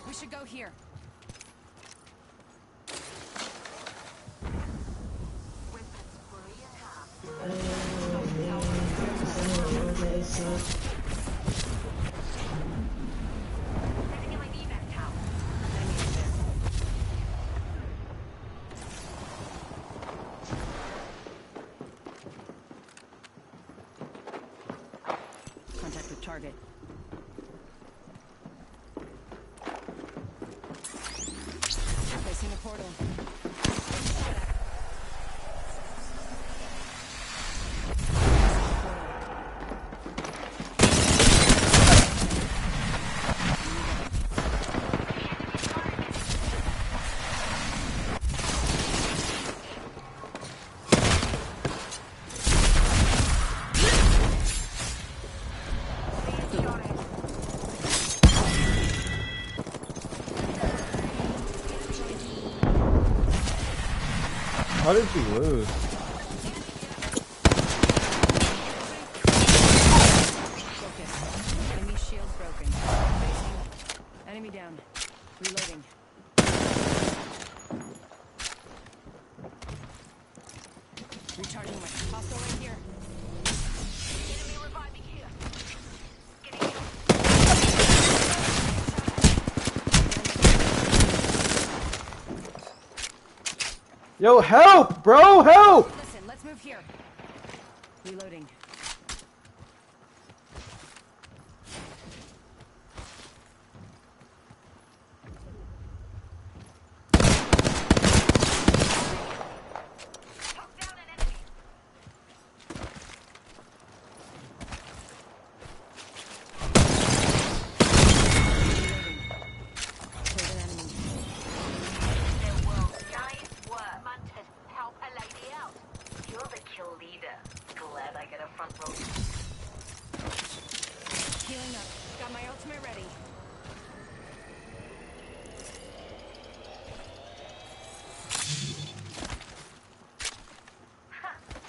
We should go here. Contact with target. Placing a portal. How did you lose? Focus. Enemy shield broken. Enemy down. Reloading. Recharging my hostile right here. Enemy reviving here. Yo, help, bro, help! Listen, let's move here. Reloading. Healing up. Got my ultimate ready.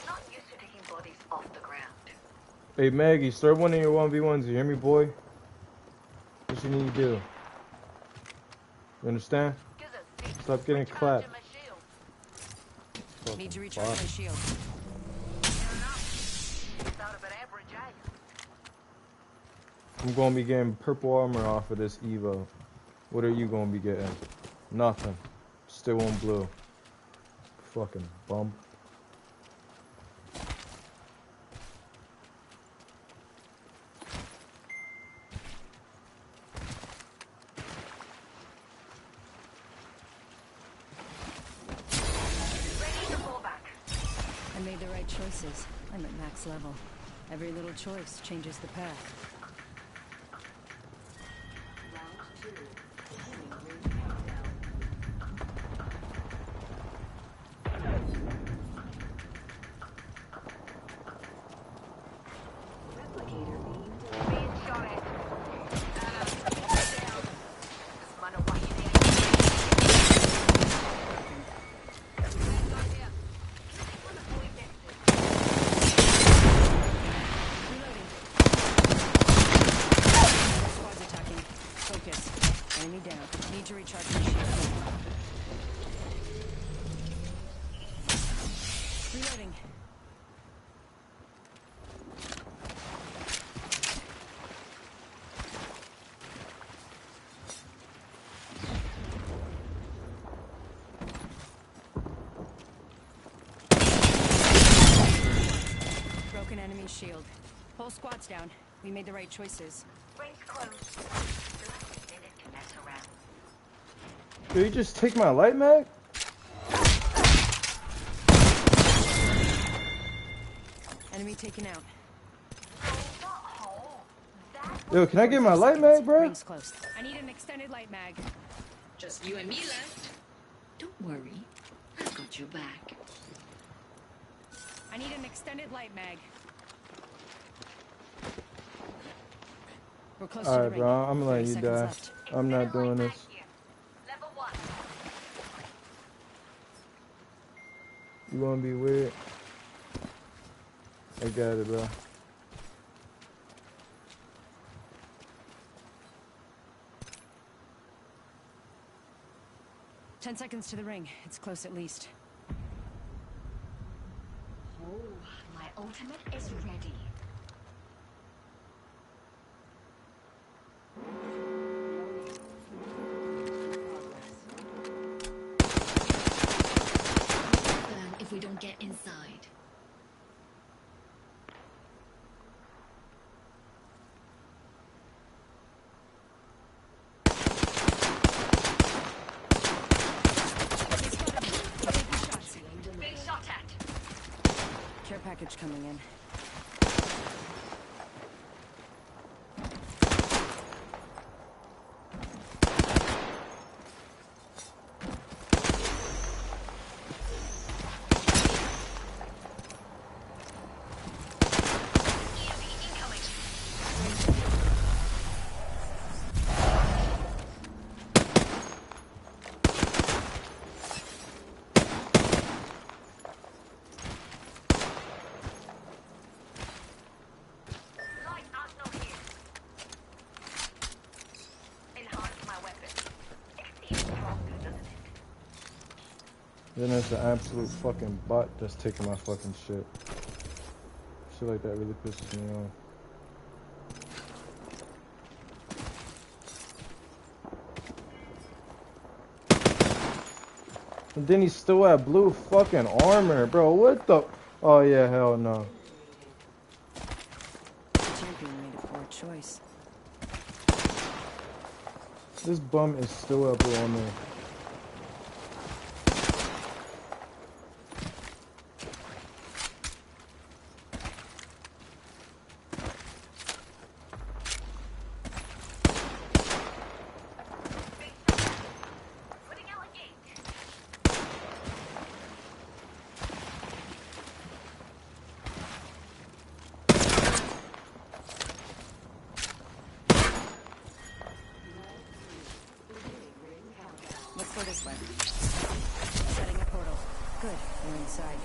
Not used to taking bodies off the ground. Hey Maggie, start one of your 1v1s, you hear me, boy? What you need to do? You understand? Stop getting clapped. Need to recharge my shield. I'm gonna be getting purple armor off of this Evo. What are you gonna be getting? Nothing. Still on blue. Fucking bum. I made the right choices. I'm at max level. Every little choice changes the path. shield. Whole squad's down. We made the right choices. Ring's closed. Still have a minute to mess around. Did you just take my light mag? Enemy taken out. Yo, can I get my light mag, bro? Ring's close. I need an extended light mag. Just you and me left. Don't worry. I've got your back. I need an extended light mag. We're close to the Alright, ring. bro. I'm letting 30 you seconds die. left. I'm not doing this. Level 1. You wanna be weird? I got it, bro. Ten seconds to the ring. It's close at least. Oh, my ultimate is ready. If we don't get inside. Being shot at. Care package coming in. Light arsenal here. Enhance my weapon. It seems stronger, doesn't it? Then there's the absolute fucking bot that's taking my fucking shit. Shit like that really pisses me off. And then he still had blue fucking armor, bro. What the? Oh yeah, hell no. Champion made a poor choice. This bum is still at blue armor. Putting out a gate. Let's go this way. Setting a portal. Good. We're inside.